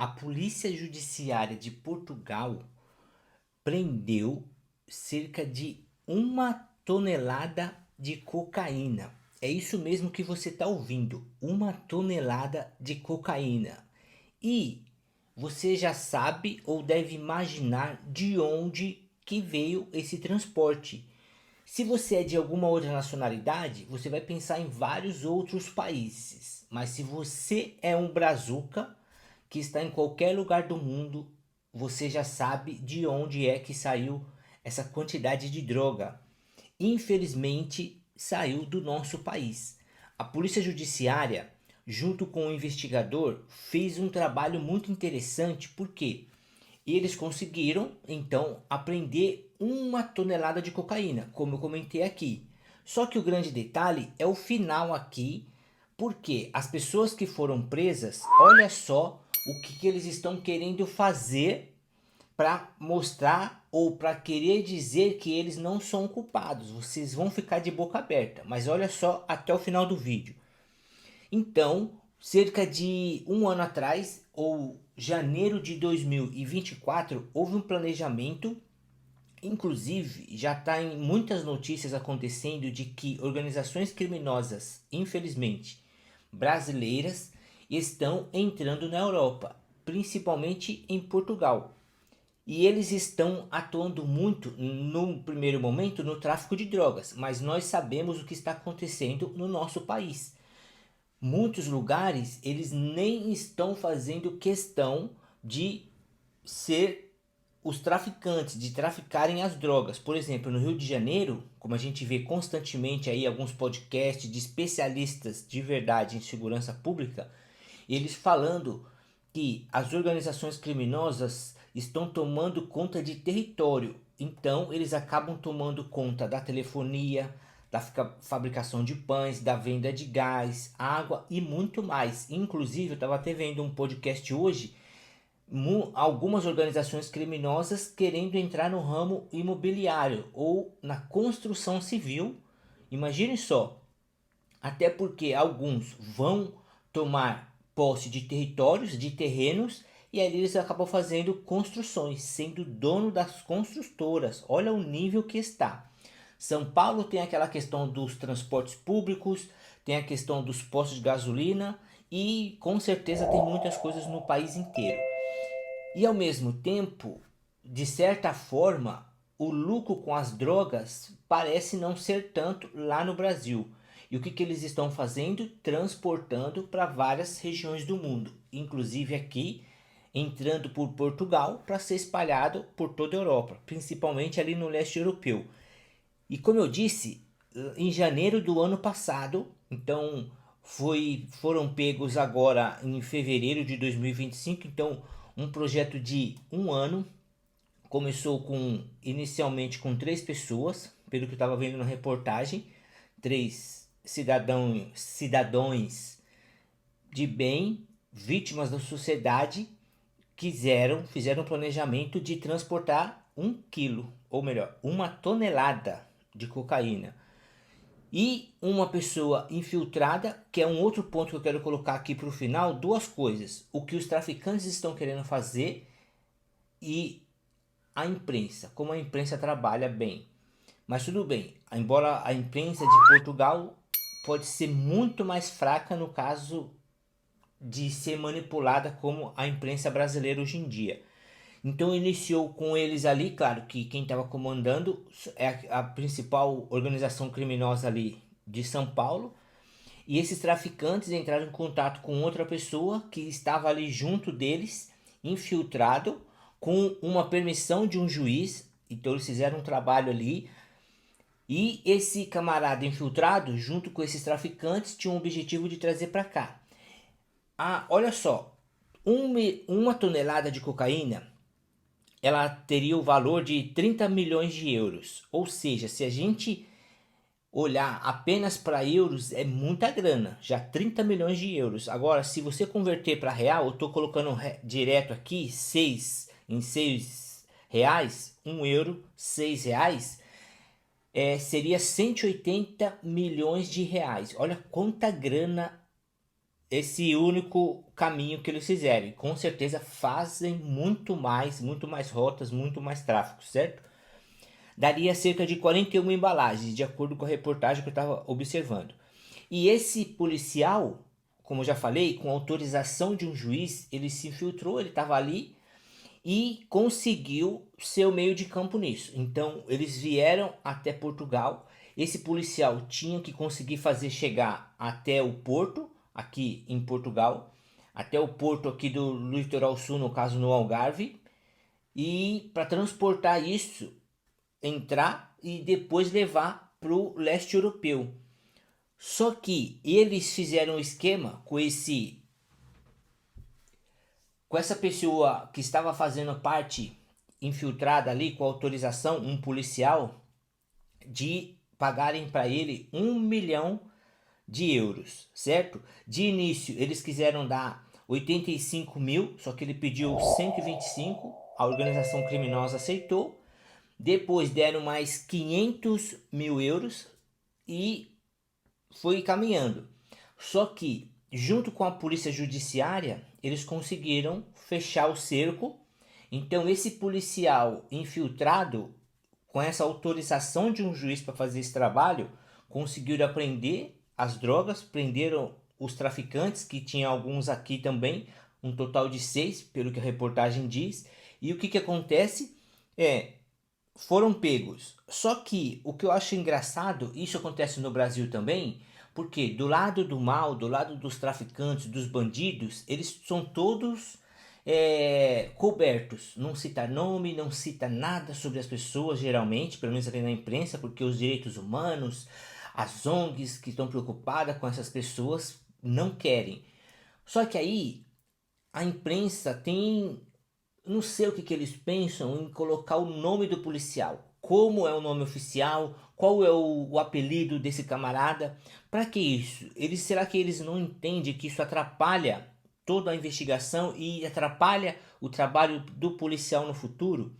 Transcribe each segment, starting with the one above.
A Polícia Judiciária de Portugal prendeu cerca de 1 tonelada de cocaína. É isso mesmo que você está ouvindo, 1 tonelada de cocaína. E você já sabe ou deve imaginar de onde que veio esse transporte. Se você é de alguma outra nacionalidade, você vai pensar em vários outros países. Mas se você é um brazuca que está em qualquer lugar do mundo, você já sabe de onde é que saiu essa quantidade de droga. Infelizmente, saiu do nosso país. A Polícia Judiciária, junto com o investigador, fez um trabalho muito interessante porque eles conseguiram então apreender 1 tonelada de cocaína, como eu comentei aqui. Só que o grande detalhe é o final aqui, porque as pessoas que foram presas, olha só o que eles estão querendo fazer para mostrar ou para querer dizer que eles não são culpados. Vocês vão ficar de boca aberta, mas olha só até o final do vídeo. Então, cerca de um ano atrás, ou janeiro de 2024, houve um planejamento. Inclusive, já está em muitas notícias acontecendo de que organizações criminosas, infelizmente, brasileiras, estão entrando na Europa, principalmente em Portugal. E eles estão atuando muito, no primeiro momento, no tráfico de drogas, mas nós sabemos o que está acontecendo no nosso país. Muitos lugares eles nem estão fazendo questão de ser os traficantes, de traficarem as drogas. Por exemplo, no Rio de Janeiro, como a gente vê constantemente aí alguns podcasts de especialistas de verdade em segurança pública, eles falando que as organizações criminosas estão tomando conta de território. Então, eles acabam tomando conta da telefonia, da fabricação de pães, da venda de gás, água e muito mais. Inclusive, eu estava até vendo um podcast hoje, algumas organizações criminosas querendo entrar no ramo imobiliário ou na construção civil. Imagine só, até porque alguns vão tomar posse de territórios, de terrenos, e aí eles acabam fazendo construções, sendo dono das construtoras. Olha o nível que está. São Paulo tem aquela questão dos transportes públicos, tem a questão dos postos de gasolina e com certeza tem muitas coisas no país inteiro. E ao mesmo tempo, de certa forma, o lucro com as drogas parece não ser tanto lá no Brasil. E o que eles estão fazendo? Transportando para várias regiões do mundo, inclusive aqui, entrando por Portugal para ser espalhado por toda a Europa, principalmente ali no leste europeu. E como eu disse, em janeiro do ano passado, então foram pegos agora em fevereiro de 2025, então um projeto de um ano. Começou inicialmente com 3 pessoas, pelo que eu estava vendo na reportagem, 3 cidadãos de bem, vítimas da sociedade, fizeram um planejamento de transportar 1 quilo, ou melhor, 1 tonelada de cocaína. E uma pessoa infiltrada, que é um outro ponto que eu quero colocar aqui para o final, duas coisas. O que os traficantes estão querendo fazer e a imprensa, como a imprensa trabalha bem. Mas tudo bem, embora a imprensa de Portugal pode ser muito mais fraca no caso de ser manipulada como a imprensa brasileira hoje em dia. Então iniciou com eles ali, claro que quem estava comandando é a principal organização criminosa ali de São Paulo. E esses traficantes entraram em contato com outra pessoa que estava ali junto deles, infiltrado, com uma permissão de um juiz. Então eles fizeram um trabalho ali. E esse camarada infiltrado, junto com esses traficantes, tinha o objetivo de trazer para cá. Ah, olha só, 1 tonelada de cocaína ela teria o valor de 30 milhões de euros. Ou seja, se a gente olhar apenas para euros, é muita grana, já 30 milhões de euros. Agora, se você converter para real, eu estou colocando direto aqui, 6 em 6 reais, 1 euro, 6 reais, seria 180 milhões de reais. Olha quanta grana esse único caminho que eles fizeram. E com certeza fazem muito mais rotas, muito mais tráfego, certo? Daria cerca de 41 embalagens, de acordo com a reportagem que eu estava observando. E esse policial, como eu já falei, com autorização de um juiz, ele se infiltrou, ele estava ali e conseguiu ser o meio de campo nisso. Então eles vieram até Portugal. Esse policial tinha que conseguir fazer chegar até o porto, aqui em Portugal, até o porto aqui do litoral sul, no caso no Algarve, e para transportar isso, entrar e depois levar para o leste europeu. Só que eles fizeram um esquema com essa pessoa que estava fazendo parte infiltrada ali com autorização, um policial, de pagarem para ele 1 milhão de euros, certo? De início eles quiseram dar 85 mil, só que ele pediu 125, a organização criminosa aceitou. Depois deram mais 500 mil euros e foi caminhando. Só que, junto com a polícia judiciária, eles conseguiram fechar o cerco. Então, esse policial infiltrado, com essa autorização de um juiz para fazer esse trabalho, conseguiram apreender as drogas, prenderam os traficantes, que tinha alguns aqui também, um total de 6, pelo que a reportagem diz. E o que acontece é, foram pegos. Só que o que eu acho engraçado, isso acontece no Brasil também, porque do lado do mal, do lado dos traficantes, dos bandidos, eles são todos cobertos. Não cita nome, não cita nada sobre as pessoas, geralmente, pelo menos ali na imprensa, porque os direitos humanos, as ONGs que estão preocupadas com essas pessoas não querem. Só que aí a imprensa tem, não sei o que eles pensam em colocar o nome do policial. Como é o nome oficial? Qual é o apelido desse camarada? Para que isso? Será que eles não entendem que isso atrapalha toda a investigação e atrapalha o trabalho do policial no futuro?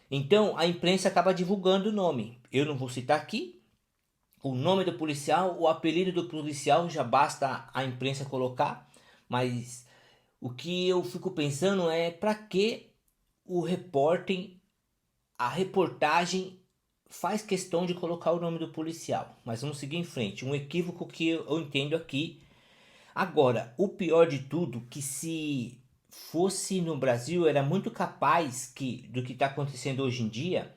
Então a imprensa acaba divulgando o nome. Eu não vou citar aqui o nome do policial, o apelido do policial, já basta a imprensa colocar, mas o que eu fico pensando é para que o repórter, a reportagem faz questão de colocar o nome do policial. Mas vamos seguir em frente. Um equívoco que eu entendo aqui. Agora, o pior de tudo, que se fosse no Brasil, era muito capaz que do que está acontecendo hoje em dia,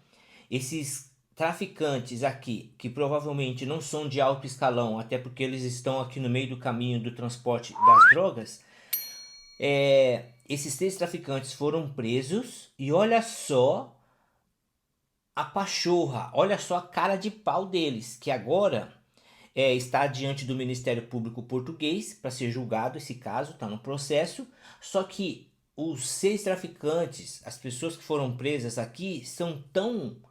esses traficantes aqui, que provavelmente não são de alto escalão, até porque eles estão aqui no meio do caminho do transporte das drogas, esses 3 traficantes foram presos e olha só a pachorra, olha só a cara de pau deles, que agora está diante do Ministério Público Português para ser julgado esse caso, está no processo. Só que os 6 traficantes, as pessoas que foram presas aqui, são tão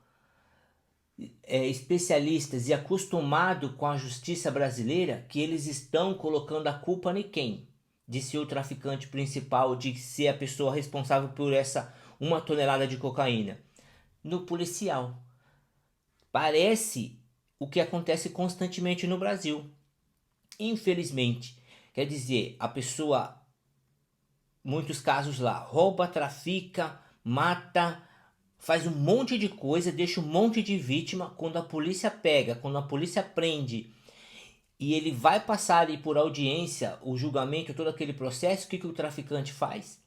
especialistas e acostumados com a justiça brasileira que eles estão colocando a culpa em quem? De ser o traficante principal, de ser a pessoa responsável por essa 1 tonelada de cocaína? No policial. Parece o que acontece constantemente no Brasil. Infelizmente, quer dizer, a pessoa, muitos casos lá, rouba, trafica, mata, faz um monte de coisa, deixa um monte de vítima. Quando a polícia pega, quando a polícia prende e ele vai passar ali por audiência, o julgamento, todo aquele processo, o que o traficante faz?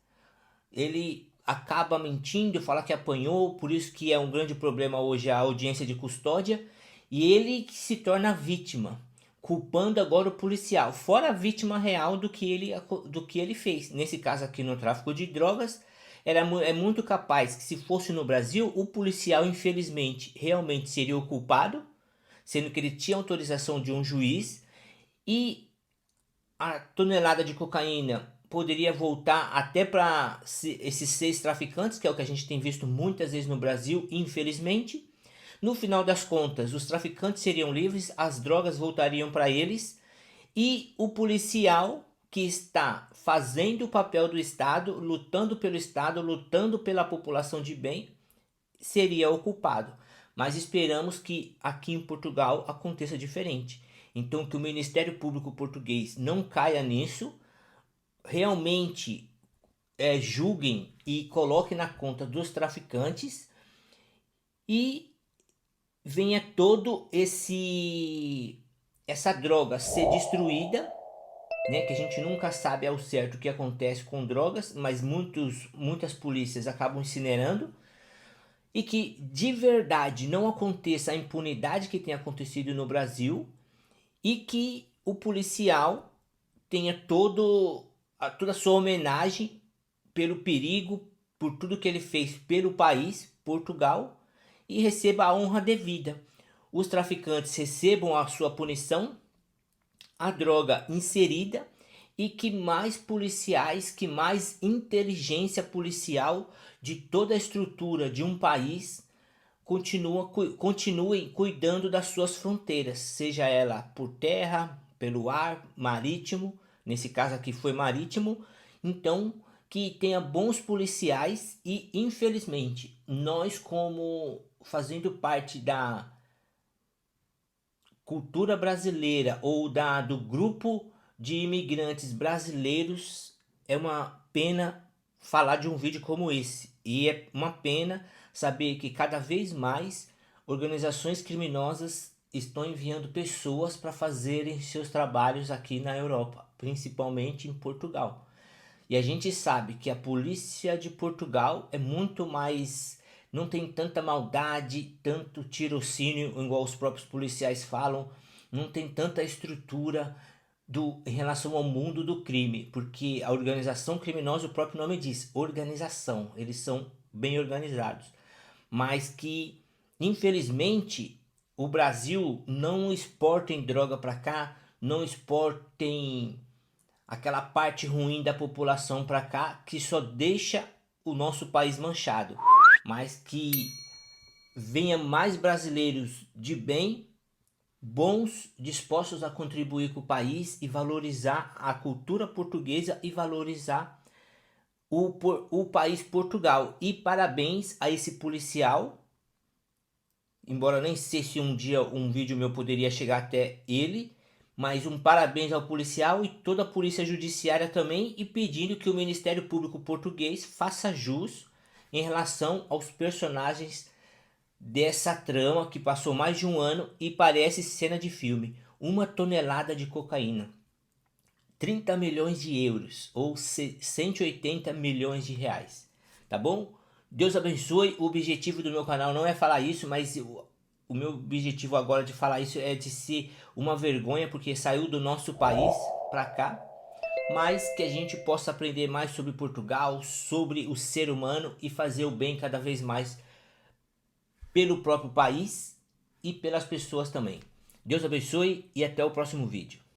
Ele acaba mentindo, fala que apanhou, por isso que é um grande problema hoje a audiência de custódia, e ele se torna vítima, culpando agora o policial, fora a vítima real do que ele fez. Nesse caso aqui no tráfico de drogas, é muito capaz que se fosse no Brasil, o policial infelizmente realmente seria o culpado, sendo que ele tinha autorização de um juiz, e a tonelada de cocaína poderia voltar até para esses 6 traficantes, que é o que a gente tem visto muitas vezes no Brasil, infelizmente. No final das contas, os traficantes seriam livres, as drogas voltariam para eles e o policial que está fazendo o papel do Estado, lutando pela população de bem, seria o culpado. Mas esperamos que aqui em Portugal aconteça diferente. Então que o Ministério Público português não caia nisso, realmente julguem e coloquem na conta dos traficantes e venha todo essa droga ser destruída, né? Que a gente nunca sabe ao certo o que acontece com drogas, mas muitas polícias acabam incinerando, e que de verdade não aconteça a impunidade que tem acontecido no Brasil, e que o policial tenha toda a sua homenagem pelo perigo, por tudo que ele fez pelo país, Portugal, e receba a honra devida. Os traficantes recebam a sua punição, a droga inserida, e que mais policiais, que mais inteligência policial de toda a estrutura de um país continuem cuidando das suas fronteiras, seja ela por terra, pelo ar, marítimo, nesse caso aqui foi marítimo. Então, que tenha bons policiais e, infelizmente, nós, como fazendo parte da cultura brasileira ou do grupo de imigrantes brasileiros, é uma pena falar de um vídeo como esse. E é uma pena saber que cada vez mais organizações criminosas estão enviando pessoas para fazerem seus trabalhos aqui na Europa, principalmente em Portugal. E a gente sabe que a polícia de Portugal é muito mais, não tem tanta maldade, tanto tirocínio, igual os próprios policiais falam, não tem tanta estrutura em relação ao mundo do crime, porque a organização criminosa, o próprio nome diz, organização, eles são bem organizados, mas que infelizmente o Brasil não exporta droga para cá, não exporta aquela parte ruim da população para cá, que só deixa o nosso país manchado, mas que venha mais brasileiros de bem, bons, dispostos a contribuir com o país e valorizar a cultura portuguesa e valorizar o país Portugal. E parabéns a esse policial, embora nem sei se um dia um vídeo meu poderia chegar até ele, mas um parabéns ao policial e toda a polícia judiciária também, e pedindo que o Ministério Público português faça jus em relação aos personagens dessa trama que passou mais de um ano e parece cena de filme. 1 tonelada de cocaína, 30 milhões de euros ou 180 milhões de reais, tá bom? Deus abençoe. O objetivo do meu canal não é falar isso, mas o meu objetivo agora de falar isso é de ser uma vergonha, porque saiu do nosso país para cá, mas que a gente possa aprender mais sobre Portugal, sobre o ser humano e fazer o bem cada vez mais pelo próprio país e pelas pessoas também. Deus abençoe e até o próximo vídeo.